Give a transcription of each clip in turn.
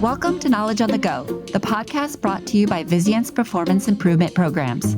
Welcome to Knowledge on the Go, the podcast brought to you by Vizient's Performance Improvement Programs.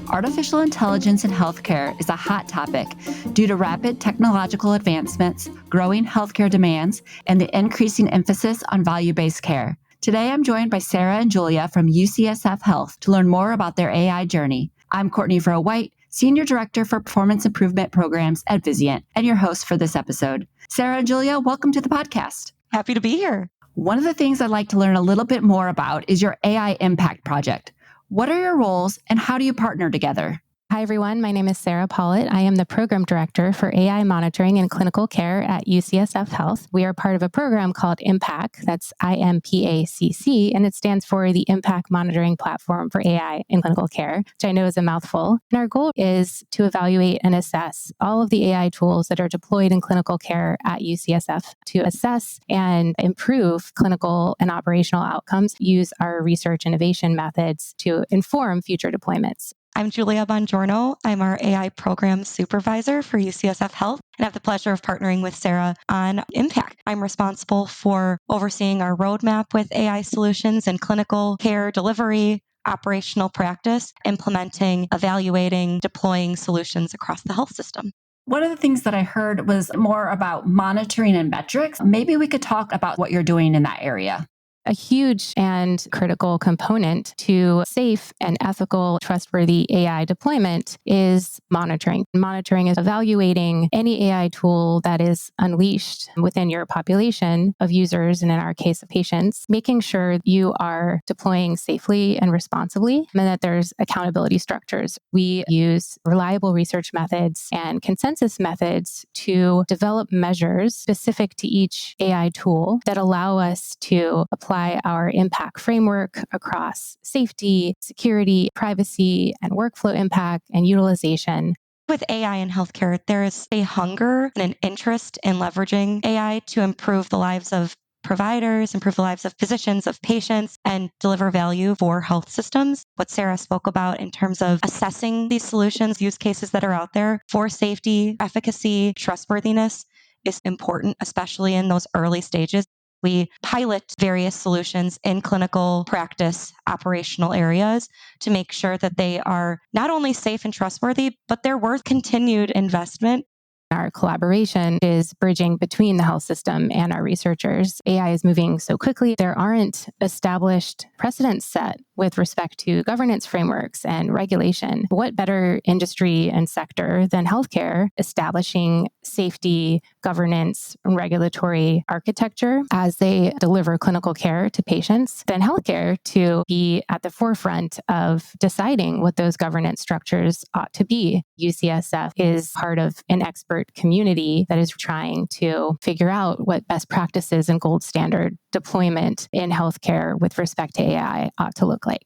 Artificial intelligence in healthcare is a hot topic due to rapid technological advancements, growing healthcare demands, and the increasing emphasis on value-based care. Today, I'm joined by Sarah and Julia from UCSF Health to learn more about their AI journey. I'm Courtney Furrow White, Senior Director for Performance Improvement Programs at Vizient, and your host for this episode. Sarah and Julia, welcome to the podcast. Happy to be here. One of the things I'd like to learn a little bit more about is your AI IMPACC project. What are your roles and how do you partner together? Hi, everyone. My name is Sarah Pollet. I am the Program Director for AI Monitoring and Clinical Care at UCSF Health. We are part of a program called IMPACC, that's IMPACC, and it stands for the IMPACC Monitoring Platform for AI in Clinical Care, which I know is a mouthful. And our goal is to evaluate and assess all of the AI tools that are deployed in clinical care at UCSF to assess and improve clinical and operational outcomes, use our research innovation methods to inform future deployments. I'm Julia Bongiorno. I'm our AI Program Supervisor for UCSF Health, and I have the pleasure of partnering with Sarah on IMPACC. I'm responsible for overseeing our roadmap with AI solutions in clinical care delivery, operational practice, implementing, evaluating, deploying solutions across the health system. One of the things that I heard was more about monitoring and metrics. Maybe we could talk about what you're doing in that area. A huge and critical component to safe and ethical, trustworthy AI deployment is monitoring. Monitoring is evaluating any AI tool that is unleashed within your population of users, and in our case of patients, making sure you are deploying safely and responsibly, and that there's accountability structures. We use reliable research methods and consensus methods to develop measures specific to each AI tool that allow us to apply our IMPACC framework across safety, security, privacy, and workflow impact and utilization. With AI in healthcare, there is a hunger and an interest in leveraging AI to improve the lives of providers, improve the lives of physicians, of patients, and deliver value for health systems. What Sarah spoke about in terms of assessing these solutions, use cases that are out there for safety, efficacy, trustworthiness is important, especially in those early stages. We pilot various solutions in clinical practice, operational areas to make sure that they are not only safe and trustworthy, but they're worth continued investment. Our collaboration is bridging between the health system and our researchers. AI is moving so quickly. There aren't established precedents set with respect to governance frameworks and regulation. What better industry and sector than healthcare establishing safety, governance, and regulatory architecture as they deliver clinical care to patients than healthcare to be at the forefront of deciding what those governance structures ought to be. UCSF is part of an expert community that is trying to figure out what best practices and gold standard deployment in healthcare with respect to AI ought to look like.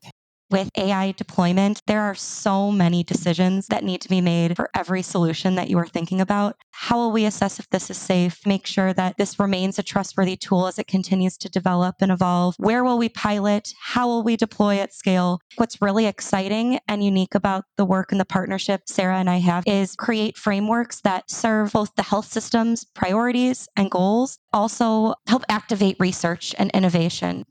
With AI deployment, there are so many decisions that need to be made for every solution that you are thinking about. How will we assess if this is safe? Make sure that this remains a trustworthy tool as it continues to develop and evolve. Where will we pilot? How will we deploy at scale? What's really exciting and unique about the work and the partnership Sarah and I have is create frameworks that serve both the health system's priorities and goals, also help activate research and innovation.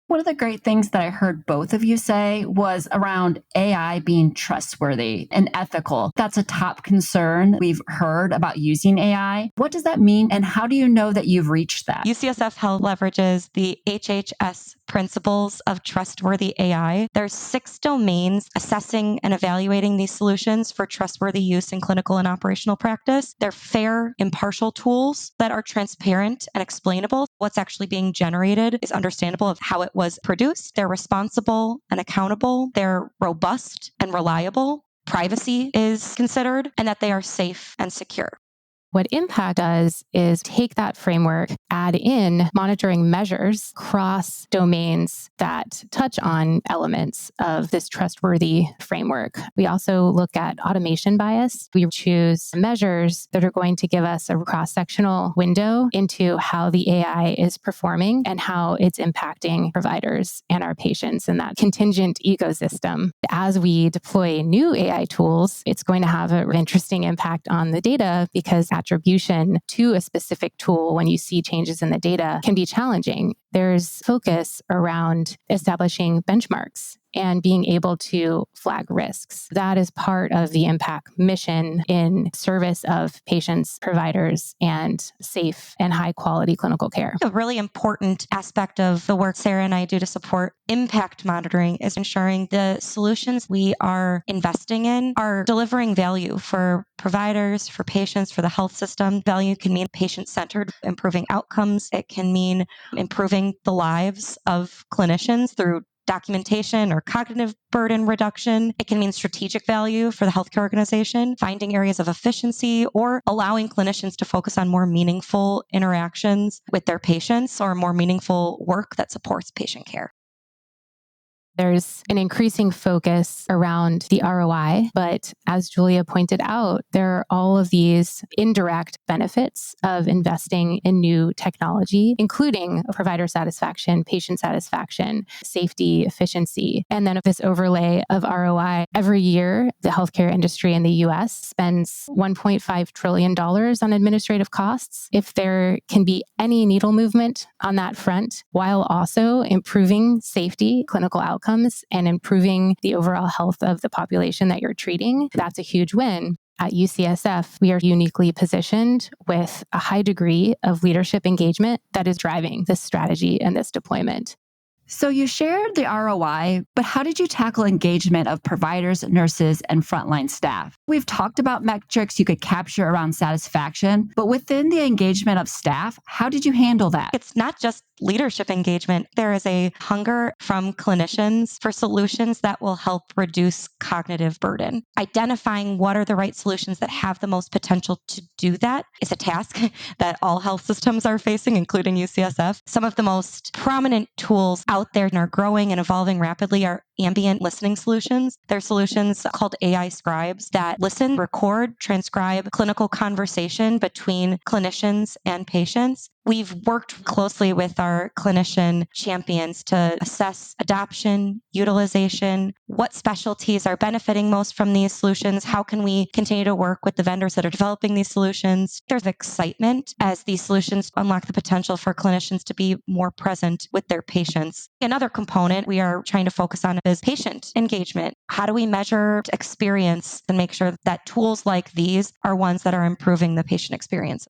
One of the great things that I heard both of you say was around AI being trustworthy and ethical. That's a top concern we've heard about using AI. What does that mean, and how do you know that you've reached that? UCSF Health leverages the HHS principles of trustworthy AI. There's 6 domains assessing and evaluating these solutions for trustworthy use in clinical and operational practice. They're fair, impartial tools that are transparent and explainable. What's actually being generated is understandable of how it was produced. They're responsible and accountable. They're robust and reliable. Privacy is considered, and that they are safe and secure. What IMPACC does is take that framework, add in monitoring measures across domains that touch on elements of this trustworthy framework. We also look at automation bias. We choose measures that are going to give us a cross-sectional window into how the AI is performing and how it's impacting providers and our patients in that contingent ecosystem. As we deploy new AI tools, it's going to have an interesting impact on the data because attribution to a specific tool when you see changes in the data can be challenging. There's focus around establishing benchmarks and being able to flag risks. That is part of the IMPACC mission in service of patients, providers, and safe and high quality clinical care. A really important aspect of the work Sarah and I do to support impact monitoring is ensuring the solutions we are investing in are delivering value for providers, for patients, for the health system. Value can mean patient-centered, improving outcomes. It can mean improving the lives of clinicians through documentation or cognitive burden reduction. It can mean strategic value for the healthcare organization, finding areas of efficiency, or allowing clinicians to focus on more meaningful interactions with their patients or more meaningful work that supports patient care. There's an increasing focus around the ROI, but as Julia pointed out, there are all of these indirect benefits of investing in new technology, including provider satisfaction, patient satisfaction, safety, efficiency, and then this overlay of ROI. Every year, the healthcare industry in the US spends $1.5 trillion on administrative costs. If there can be any needle movement on that front, while also improving safety, clinical outcomes, and improving the overall health of the population that you're treating, that's a huge win. At UCSF, we are uniquely positioned with a high degree of leadership engagement that is driving this strategy and this deployment. So you shared the ROI, but how did you tackle engagement of providers, nurses, and frontline staff? We've talked about metrics you could capture around satisfaction, but within the engagement of staff, how did you handle that? It's not just leadership engagement. There is a hunger from clinicians for solutions that will help reduce cognitive burden. Identifying what are the right solutions that have the most potential to do that is a task that all health systems are facing, including UCSF. Some of the most prominent tools out there and are growing and evolving rapidly are ambient listening solutions. They're solutions called AI scribes that listen, record, transcribe clinical conversation between clinicians and patients. We've worked closely with our clinician champions to assess adoption, utilization, what specialties are benefiting most from these solutions, how can we continue to work with the vendors that are developing these solutions. There's excitement as these solutions unlock the potential for clinicians to be more present with their patients. Another component we are trying to focus on is patient engagement. How do we measure experience and make sure that tools like these are ones that are improving the patient experience?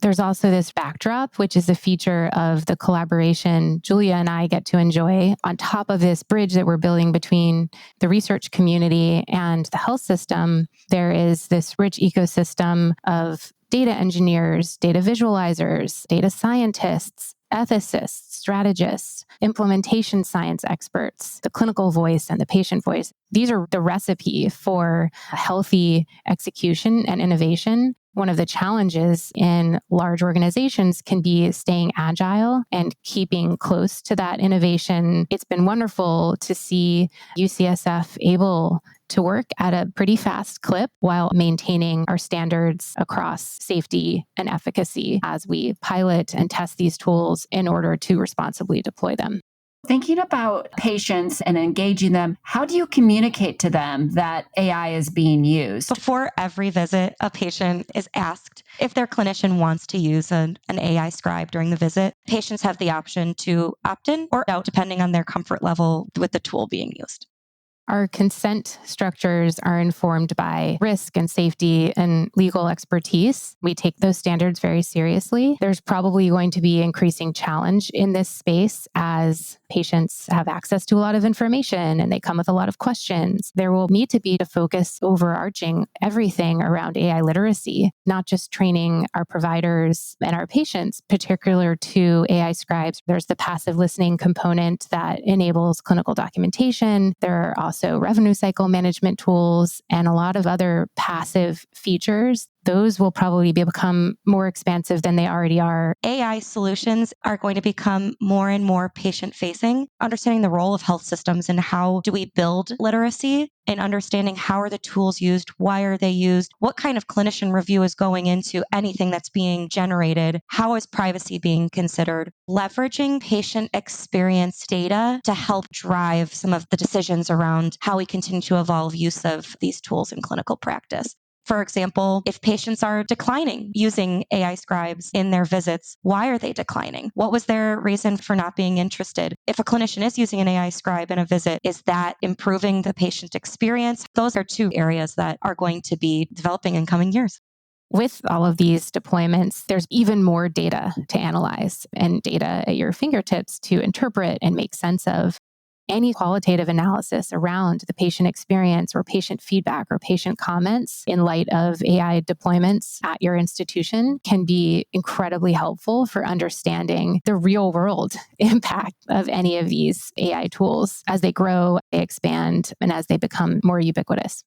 There's also this backdrop, which is a feature of the collaboration Julia and I get to enjoy on top of this bridge that we're building between the research community and the health system. There is this rich ecosystem of data engineers, data visualizers, data scientists, ethicists, strategists, implementation science experts, the clinical voice and the patient voice. These are the recipe for healthy execution and innovation. One of the challenges in large organizations can be staying agile and keeping close to that innovation. It's been wonderful to see UCSF able to work at a pretty fast clip while maintaining our standards across safety and efficacy as we pilot and test these tools in order to responsibly deploy them. Thinking about patients and engaging them, how do you communicate to them that AI is being used? Before every visit, a patient is asked if their clinician wants to use an AI scribe during the visit. Patients have the option to opt in or out depending on their comfort level with the tool being used. Our consent structures are informed by risk and safety and legal expertise. We take those standards very seriously. There's probably going to be increasing challenge in this space as patients have access to a lot of information and they come with a lot of questions. There will need to be a focus overarching everything around AI literacy, not just training our providers and our patients, particular to AI scribes. There's the passive listening component that enables clinical documentation. There are also revenue cycle management tools and a lot of other passive features. Those will probably become more expansive than they already are. AI solutions are going to become more and more patient-facing, understanding the role of health systems and how do we build literacy and understanding how are the tools used, why are they used, what kind of clinician review is going into anything that's being generated, how is privacy being considered, leveraging patient experience data to help drive some of the decisions around how we continue to evolve use of these tools in clinical practice. For example, if patients are declining using AI scribes in their visits, why are they declining? What was their reason for not being interested? If a clinician is using an AI scribe in a visit, is that improving the patient experience? Those are two areas that are going to be developing in coming years. With all of these deployments, there's even more data to analyze and data at your fingertips to interpret and make sense of. Any qualitative analysis around the patient experience or patient feedback or patient comments in light of AI deployments at your institution can be incredibly helpful for understanding the real world impact of any of these AI tools as they grow, they expand, and as they become more ubiquitous.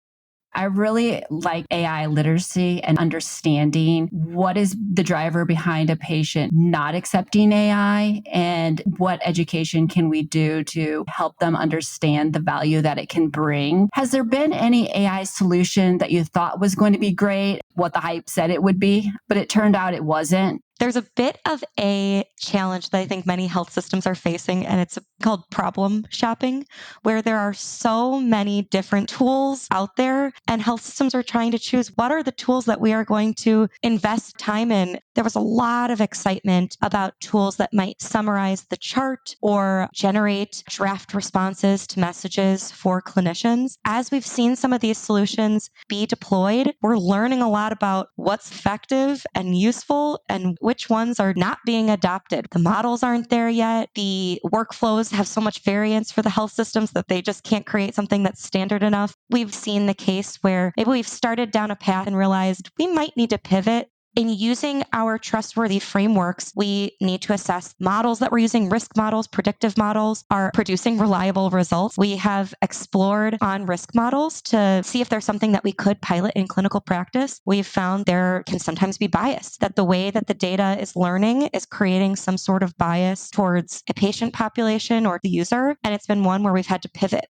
I really like AI literacy and understanding what is the driver behind a patient not accepting AI and what education can we do to help them understand the value that it can bring. Has there been any AI solution that you thought was going to be great, what the hype said it would be, but it turned out it wasn't? There's a bit of a challenge that I think many health systems are facing, and it's called problem shopping, where there are so many different tools out there, and health systems are trying to choose what are the tools that we are going to invest time in. There was a lot of excitement about tools that might summarize the chart or generate draft responses to messages for clinicians. As we've seen some of these solutions be deployed, we're learning a lot about what's effective and useful and which ones are not being adopted. The models aren't there yet. The workflows have so much variance for the health systems that they just can't create something that's standard enough. We've seen the case where maybe we've started down a path and realized we might need to pivot. In using our trustworthy frameworks, we need to assess models that we're using, risk models, predictive models, are producing reliable results. We have explored on risk models to see if there's something that we could pilot in clinical practice. We've found there can sometimes be bias, that the way that the data is learning is creating some sort of bias towards a patient population or the user, and it's been one where we've had to pivot.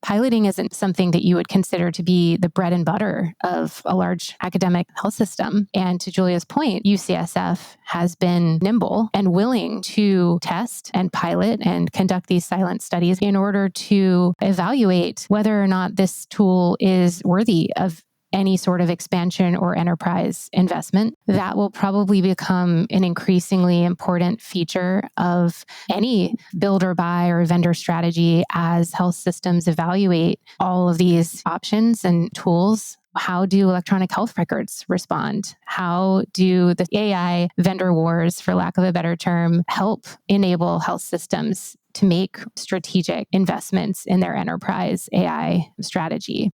Piloting isn't something that you would consider to be the bread and butter of a large academic health system. And to Julia's point, UCSF has been nimble and willing to test and pilot and conduct these silent studies in order to evaluate whether or not this tool is worthy of any sort of expansion or enterprise investment. That will probably become an increasingly important feature of any build or buy or vendor strategy as health systems evaluate all of these options and tools. How do electronic health records respond? How do the AI vendor wars, for lack of a better term, help enable health systems to make strategic investments in their enterprise AI strategy?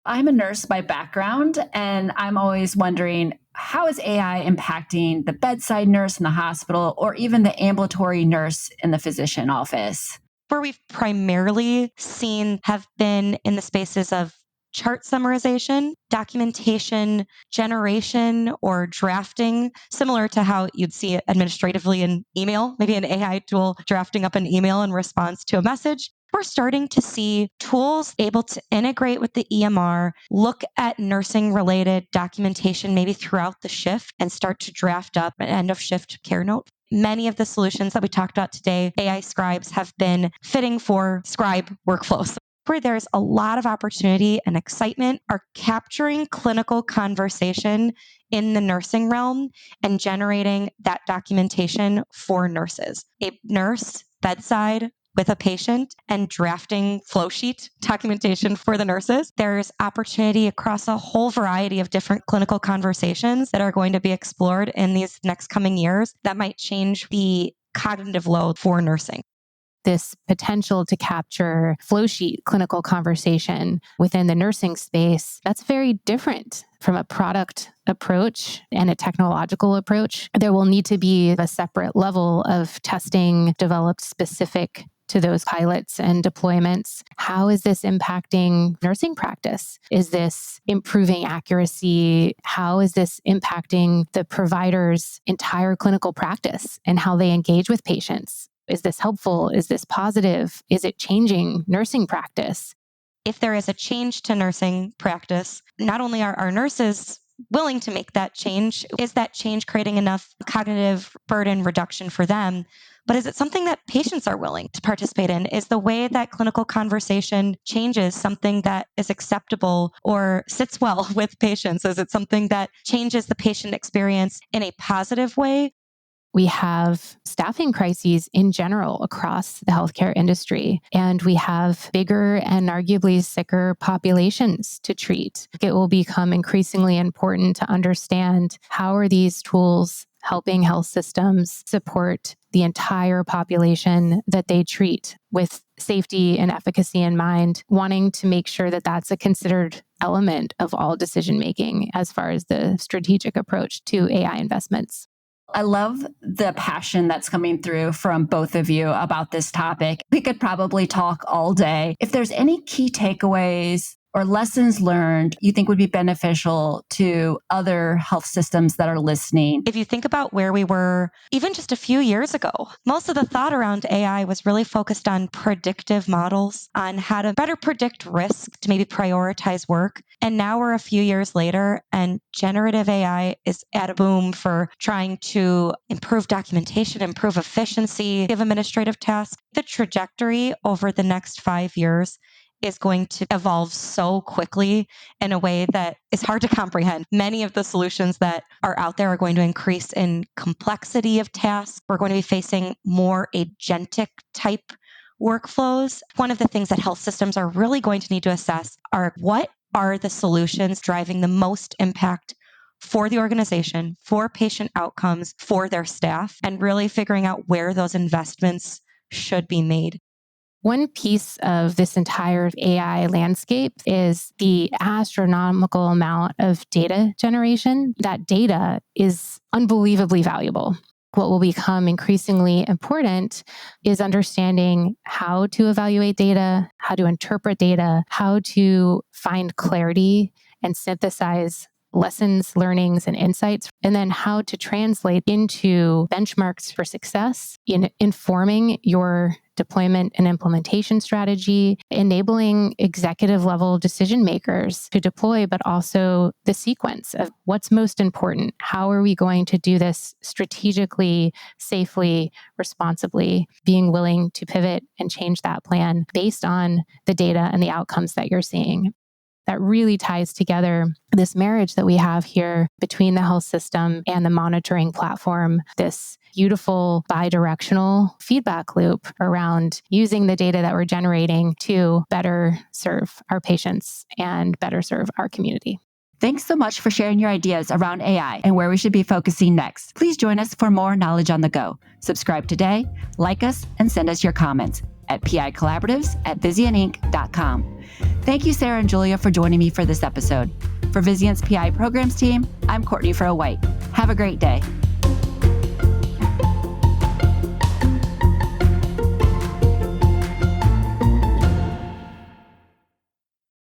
I'm a nurse by background, and I'm always wondering, how is AI impacting the bedside nurse in the hospital or even the ambulatory nurse in the physician office? Where we've primarily seen have been in the spaces of chart summarization, documentation generation, or drafting, similar to how you'd see it administratively in email, maybe an AI tool drafting up an email in response to a message. We're starting to see tools able to integrate with the EMR, look at nursing related documentation maybe throughout the shift and start to draft up an end of shift care note. Many of the solutions that we talked about today, AI scribes, have been fitting for scribe workflows. Where there's a lot of opportunity and excitement are capturing clinical conversation in the nursing realm and generating that documentation for nurses. A nurse bedside with a patient and drafting flow sheet documentation for the nurses. There's opportunity across a whole variety of different clinical conversations that are going to be explored in these next coming years that might change the cognitive load for nursing. This potential to capture flow sheet clinical conversation within the nursing space, that's very different from a product approach and a technological approach. There will need to be a separate level of testing developed specific to those pilots and deployments. How is this impacting nursing practice? Is this improving accuracy? How is this impacting the provider's entire clinical practice and how they engage with patients? Is this helpful? Is this positive? Is it changing nursing practice? If there is a change to nursing practice, not only are our nurses willing to make that change, is that change creating enough cognitive burden reduction for them? but is it something that patients are willing to participate in? Is the way that clinical conversation changes something that is acceptable or sits well with patients? Is it something that changes the patient experience in a positive way? We have staffing crises in general across the healthcare industry, and we have bigger and arguably sicker populations to treat. It will become increasingly important to understand how are these tools helping health systems support the entire population that they treat with safety and efficacy in mind, wanting to make sure that that's a considered element of all decision making as far as the strategic approach to AI investments. I love the passion that's coming through from both of you about this topic. We could probably talk all day. If there's any key takeaways or lessons learned you think would be beneficial to other health systems that are listening. If you think about where we were even just a few years ago, most of the thought around AI was really focused on predictive models, on how to better predict risk, to maybe prioritize work. And now we're a few years later, and generative AI is at a boom for trying to improve documentation, improve efficiency of administrative tasks. The trajectory over the next 5 years is going to evolve so quickly in a way that is hard to comprehend. Many of the solutions that are out there are going to increase in complexity of tasks. We're going to be facing more agentic type workflows. One of the things that health systems are really going to need to assess are what are the solutions driving the most impact for the organization, for patient outcomes, for their staff, and really figuring out where those investments should be made. One piece of this entire AI landscape is the astronomical amount of data generation. That data is unbelievably valuable. What will become increasingly important is understanding how to evaluate data, how to interpret data, how to find clarity and synthesize lessons, learnings, and insights, and then how to translate into benchmarks for success in informing your deployment and implementation strategy, enabling executive level decision makers to deploy, but also the sequence of what's most important. How are we going to do this strategically, safely, responsibly, being willing to pivot and change that plan based on the data and the outcomes that you're seeing. That really ties together this marriage that we have here between the health system and the monitoring platform, this beautiful bi-directional feedback loop around using the data that we're generating to better serve our patients and better serve our community. Thanks so much for sharing your ideas around AI and where we should be focusing next. Please join us for more knowledge on the go. Subscribe today, like us, and send us your comments at picollaboratives@vizientinc.com. Thank you, Sarah and Julia, for joining me for this episode. For Vizient's PI Programs team, I'm Courtney Furrow White. Have a great day.